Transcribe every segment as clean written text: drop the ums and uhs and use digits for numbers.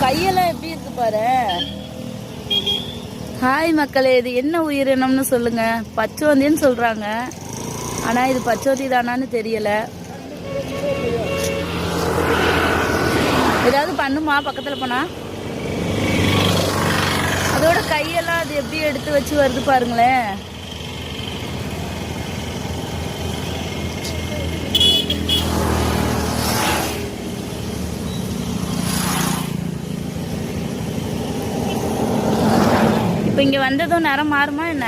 கையெல்லாம் எப்படி இருக்கு பாரு. ஹாய் மக்களே, இது என்ன உயிரினம்னு சொல்லுங்க. பச்சோந்தின்னு சொல்றாங்க, ஆனா இது பச்சோந்தி தானான்னு தெரியல. ஏதாவது பண்ணுமா பக்கத்துல போனா? அதோட கையெல்லாம் அது எப்படி எடுத்து வச்சு வருது பாருங்களேன். இப்ப இங்க வந்ததும் நேரம் மாறுமா என்ன?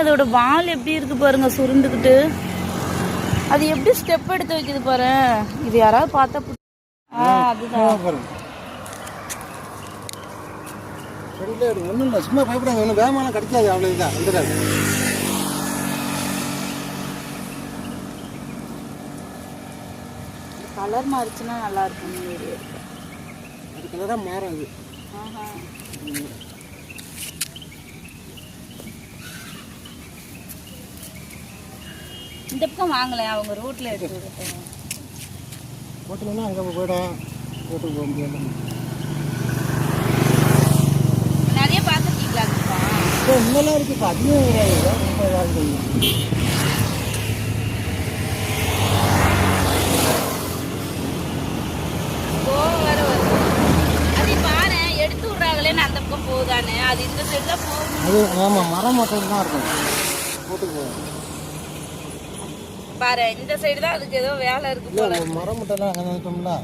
அதோட வால் எப்படி இருக்கு பாருங்க, சுருண்டுக்கிட்டு. அது எப்படி ஸ்டெப் எடுத்து வைக்குது பாரு. இது யாராவது பார்த்தா அதுதான். சும்மா பயப்படாங்க, வேகமான கிடைக்காது, அவ்வளவுதான். கலர் மாறிச்சுன்னா நல்லா இருக்கும். அது கலரா மாறும். இந்த பக்கம் வாங்கல, அவங்க ரோட்ல எடுத்து ரோட்லன்னா அங்கே போயிடும். ரோட்டுக்கு போக முடியாது. நிறைய பார்த்துருக்கீங்களா? இன்னெல்லாம் இருக்கு. இப்போ அதிகம் எடுத்து விடுறாங்களேன்னு அந்த பக்கம் போகுதானே. அது இந்த சைடு தான் போகும். அது ஆமாம், மரம் மட்டும் தான் இருக்கும். ரோட்டுக்கு போகும் பாரு, இந்த சைடு தான் அதுக்கு ஏதோ வேலை இருக்கு. மரம் மட்டும் தான் அங்கே